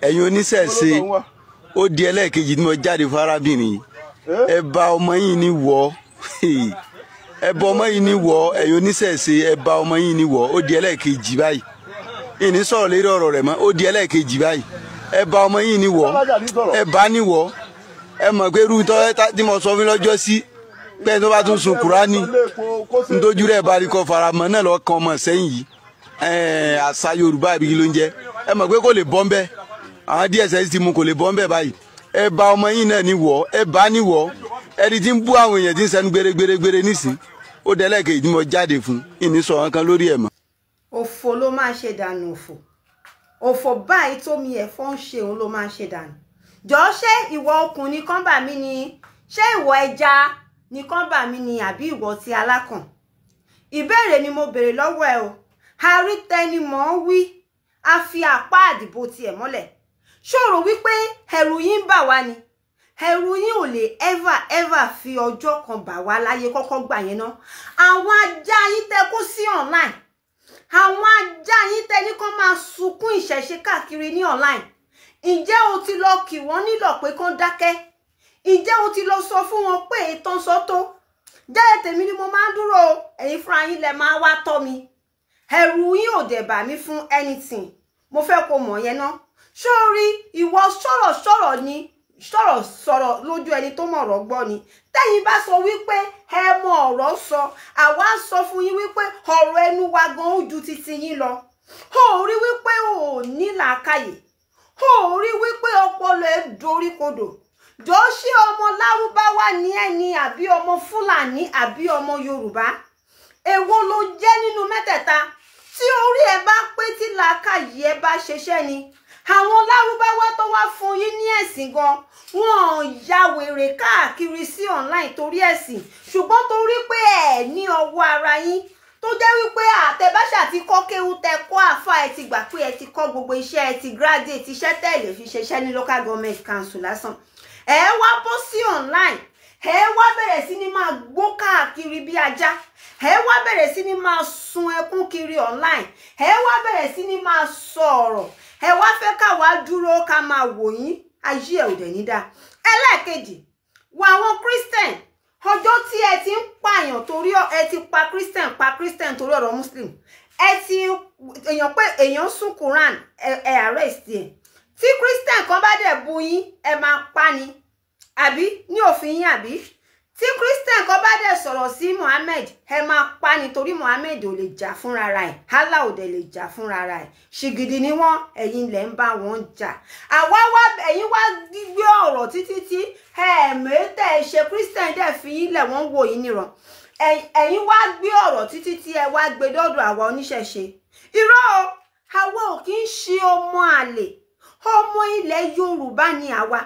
ẹ̀yin oníṣẹ̀ṣe ó di ẹlẹ́ẹ̀kejì tí mo jáde fún arábìnrin ẹ bá ọmọ yìí ní wọ̀ ẹ bá ọmọ yìí ní wọ̀ ẹ̀yin oníṣẹ̀ṣe ẹ bá ọmọ yìí ní wọ̀ ó di ẹlẹ́ẹ̀kejì báyìí ìní sọ̀rọ̀ lérí ọ̀rọ̀ rẹ̀ mọ́ ó di ẹlẹ́ẹ̀kejì báyìí ẹ bá ọmọ yìí ní wọ̀ ẹ bá ní wọ̀ ẹ mọ̀ pé irú tí mo sọ fún lọ́jọ́ sí pé tó bá tún sun Kùránì nítorí rẹ̀ bá rí kọ́ faramọ́ náà lọ́ọ́ kan ọmọ sẹ́yìn yìí àṣà Yorùbá àbí kí ló ń jẹ́ ẹ mọ̀ pé kò lè bọ́ ń bẹ́ àwọn DSS ti mú kò lè bọ́ ń bẹ́ báyìí ẹ bá ọmọ yìí náà ní wọ̀ ẹ bá ní wọ̀ ẹni tí ń bú àwọn èèyàn tí ń sẹ́nu gbèrègbèrè nísìn ó dẹ́lẹ́kẹ̀ẹ́ tí mo jáde fún ìní sọ̀rọ̀ kan lórí ẹ̀ mọ́. Òfò ló máa ṣe dànù òfò báyìí tó mi ẹ̀fọ́ ń ṣe òun ló máa ṣe dànù jọ ṣé ìwọ okùn ní kọ́ńbà mi ni ṣé ìwọ ẹja ní kọ́ńbà mi ni àbí ìwọ ti alákàn ìbéèrè ni mo béèrè lọ́wọ́ ẹ o àrítẹnimọ̀ wí a fi àpá àdìbò tiẹ̀ mọ́lẹ̀ ṣòro wípé ẹ̀rù yín bà wá ni ẹ̀rù yín ò lè ever fi ọjọ́ kan bà wá láyé kọ́kọ́ gbà yẹn ná àwọn ajá yín tẹ kó sí online àwọn ajá yín tẹ ní kó máa sunkún ìṣẹ̀ṣe káàkiri ní online ǹjẹ́ o ti lọ kì wọ́n nílọ̀ pé kán dákẹ́ ǹjẹ́ o ti lọ sọ fún wọn pé ìtàn sọ tó jẹ́ tèmi ni mo máa ń dúró ẹ̀yin fúnra yín lẹ máa wá tọ́ mi ẹ̀rù yín ò dẹ̀ bà mí fún anything mo fẹ́ kó mọ̀ yẹn ná sórí ìwọ sọ̀rọ̀ ni sọ̀rọ̀ lójú ẹni tó mọ̀ ọ̀rọ̀ gbọ́ ni tẹ́yin bá sọ wípé ẹ mọ ọ̀rọ̀ sọ àwa sọ fún yín wípé ọ̀rọ̀ ẹnu wa gan ó ju titi yín lọ ó rí wípé ò ní làákàyè ó rí wípé ọpọlọ ẹ dorí kodò jọ ṣé ọmọ lárúbáwá ni ẹni àbí ọmọ fúlàní àbí ọmọ yorùbá èwo ló jẹ́ nínú mẹ́tẹ̀ẹ̀ta tí orí ẹ bá pé tí làákàyè ẹ bá ṣiṣẹ́ ni àwọn lárúbáwá tó wá fún yín ní ẹ̀sìn gan wọn ya wèrè káàkiri sí online torí ẹ̀sìn ṣùgbọ́n torí pé ẹ ní ọwọ́ ara yín tó jẹ́ wípé àtẹ̀báṣà ti kọ́ kéwú tẹ kọ́ àfa ẹ ti gbà pé ẹ ti kọ́ gbogbo iṣẹ́ ẹ ti graduate iṣẹ́ tẹ̀lé fi ṣiṣẹ́ ní local government council lásán ẹ wá bọ́ sí online ẹ wá bẹ̀rẹ̀ sí ní máa gbó káàkiri bí ajá ẹ wá bẹ̀rẹ̀ sí ní máa sun ẹkún kiri online ẹ wá bẹ̀rẹ̀ sí ní máa sọ ọ̀rọ̀ ẹ wá fẹ́ ká wá dúró ká máa wò yín ayé ẹ̀ ò dẹ̀ ní dá ẹlẹ́ẹ̀kejì wọ àwọn Christian ọjọ́ tí ẹ ti ń pààyàn torí ẹ ti pa Christian torí ọ̀rọ̀ Muslim ẹ ti èèyàn pé èèyàn sún Quran ẹ arrest ẹ tí Christian kan bá dẹ̀ bu yín ẹ máa pa ni àbí ní òfin yín àbí tí Christian kan bá dẹ̀ sọ̀rọ̀ sí Muhammad ẹ máa pa nítorí Muhammad ò lè jà fúnra ra ẹ̀ Allah ò dẹ̀ lè jà fúnra ra ẹ̀ ṣìgìdì ni wọ́n ẹ̀yin lẹ̀ ń bá wọn jà àwa wá ẹ̀yin wá gbígbé ọ̀rọ̀ títí tí ẹ̀ẹ̀mẹ́tẹ̀ ṣe Christian dẹ̀ fi yín lẹ̀ wọ́n wò yín nìran ẹ̀yin wá gbé ọ̀rọ̀ títí tí ẹ wá gbé dọ́dọ̀ àwa oníṣẹ̀ṣe irọ́ àwa ò kí ń ṣe ọmọ àlè ọmọ ilẹ̀ Yorùbá ni àwa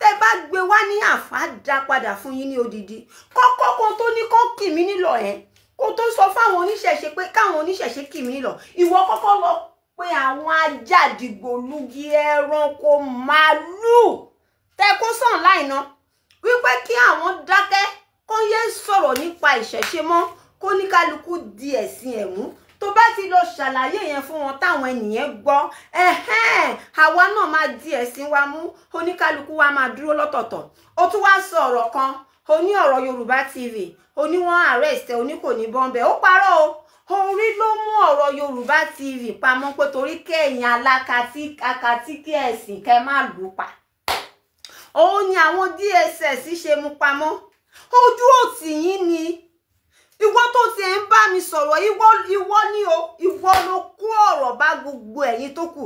tẹ bá gbé wá ní àfádà padà fún yín ní odidi kọ́kọ́ kó tó ní kó kì mí nílọ ẹ̀ kó tó sọ fáwọn oníṣẹ̀ṣe pé káwọn oníṣẹ̀ṣe kì mí nílọ ìwọ kọ́kọ́ lọ pé àwọn ajádìgbòlugi ẹranko màálùú tẹ kó sàn láìná wípé kí àwọn dákẹ́ kó yé sọ̀rọ̀ nípa ìṣẹ̀ṣe mọ́ kó ní kálukú di ẹ̀sìn ẹ̀ mú tó bá ti lọ ṣàlàyé yẹn fún wọn táwọn ènìyàn gbọ́ àwa náà máa di ẹ̀sìn wa mú oníkálukú wa máa dúró lọ́tọ̀ọ̀tọ̀ ó tún wá sọ ọ̀rọ̀ kan ó ní ọ̀rọ̀ Yorùbá TV ó ní wọ́n arrest ó ní kò ní bọ́m̀bẹ̀ ó parọ́ o orí ló mú ọ̀rọ̀ Yorùbá TV pamọ́ pé torí kẹ́yìn alákatíkí ẹ̀sìn kẹ́ má lù pa òun ni àwọn DSS ṣe mú pamọ́ ojú òtì yín ni ìwọ tó ti ń bá mi sọ̀rọ̀ ìwọ ni o ìwọ ló kó ọ̀rọ̀ bá gbogbo ẹ̀yin tó kù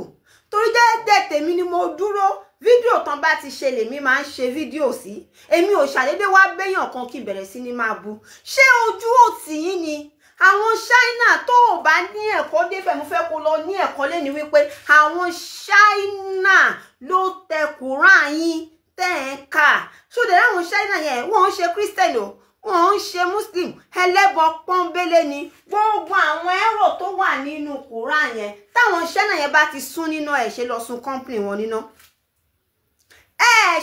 torí jẹ́ tèmi ni mo dúró fídíò tán bá ti ṣe lèmi máa ń ṣe fídíò sí èmi ò ṣàdédé wá béèyàn kan kí bẹ̀rẹ̀ sí ní máa bu ṣé ojú òtì yín ni àwọn China tó ò bá ní ẹ̀kọ́ débẹ̀ mo fẹ́ kó lọ ní ẹ̀kọ́ lẹ́ni wípé àwọn China ló tẹ Quran yín tẹ̀ ń kà ṣódẹ̀ láwọn China yẹn wọ́n ń ṣe Christian o wọ́n ń ṣe Muslim ẹlẹ́bọ pọ́nbélé ni gbogbo àwọn ẹ̀rọ tó wà nínú Quran yẹn táwọn China yẹn bá ti sún nínú ẹ̀ ṣe lọ sun company wọn níná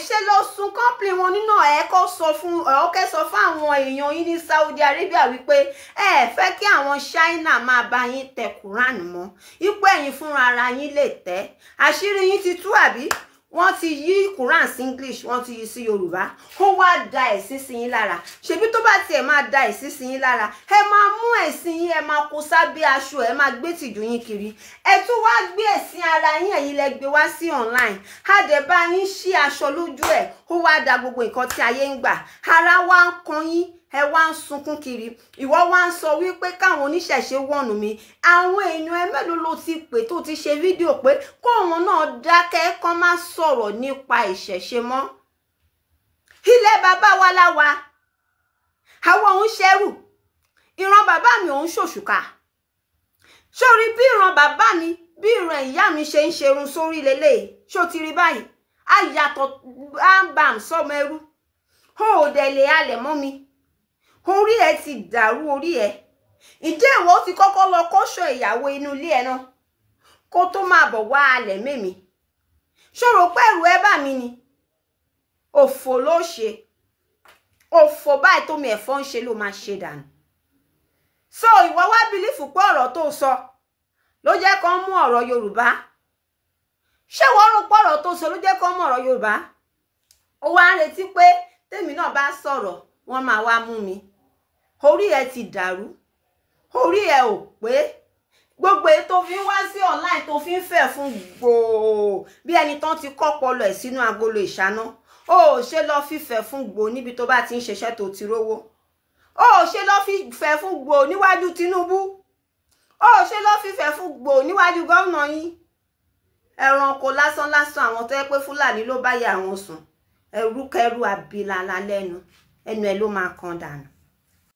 ṣe lọ sun company wọn nínú kó sọ fún àwọn èèyàn yín ní Saudi Arabia wípé fẹ́ kí àwọn China máa bá yín tẹ Quran mọ́ ipò ẹ̀yin fúnra ara yín lè tẹ́ àṣírí yín ti tú àbí wọ́n ti yí Quran sí English wọ́n ti yí sí Yorùbá ó wá da ẹ̀sìn sí yín lára ṣebí tó bá tiẹ̀ máa da ẹ̀sìn sí yín lára ẹ máa mú ẹ̀sìn yín ẹ máa kó sábẹ́ aṣọ ẹ máa gbé tìjú yín kiri ẹ tún wá gbé ẹ̀sìn ara yín ẹ̀yin lẹ gbé wá sí online àdẹ̀bá yín ṣí aṣọ lójú ẹ̀ ó wá da gbogbo nǹkan tí ayé ń gbà ara wá ń kan yín ẹ wá ń sunkún kiri ìwọ wá ń sọ wípé káwọn oníṣẹ̀ṣe wọ̀nù mi àwọn èèyàn ẹ mélòó ló ti pè tó ti ṣe fídíò pé kówọn náà dákẹ́ kán má sọ̀rọ̀ nípa ìṣẹ̀ṣe mọ́ ilé bàbá wa láwa àwọn òun ṣẹrù ìran bàbá mi òun ṣòṣùkà sórí bí ìran bàbá mi bí ìran ìyá mi ṣe ń ṣerun sórí lélẹ̀ ṣó ti rí báyìí àyàtọ̀ àbàm sọmọ ẹrú ó dẹ̀ lè halẹ̀ mọ́ mi orí ẹ ti dàrú orí ẹ ìjẹ́ ìwọ ti kọ́kọ́ lọ kọ́ṣọ́ ìyàwó inú ilé ẹ náà kó tó máa bọ̀ wá alẹ̀ mẹ́mi ṣòro pẹ̀lú ẹ bá mi ni òfò ló ṣe òfò báyìí tómi ẹ̀fọ́ ń ṣe ló máa ṣe dànù so ìwọ wá bílífù pé ọ̀rọ̀ tó sọ ló jẹ́ kó mú ọ̀rọ̀ Yorùbá ṣé wọ́n rò pé ọ̀rọ̀ tó sọ ló jẹ́ kó mú ọ̀rọ̀ Yorùbá ó wá ń retí pé tèmi náà bá sọ̀rọ̀ wọ́n máa wá mú mi orí ẹ ti dàrú orí ẹ ò pé gbogbo èyí tó fi ń wá sí online tó fi ń fẹ́ fún gbòò bí ẹni tán ti kọ́pọlọ ẹ̀ sínú agolo ìṣáná ó ṣe lọ fífẹ́ fún gbòò níbi tó bá ti ń ṣiṣẹ́ tó ti rówó ó ṣe lọ fífẹ́ fún gbòò níwájú Tinubu ó ṣe lọ fífẹ́ fún gbòò níwájú gómìnà yín ẹranko lásán lásán àwọn tó yẹ pé Fúlàní ló bá yà àwọn sùn ẹrúkẹrú abilala lẹ́nu ẹnu ẹ ló máa kan dànù.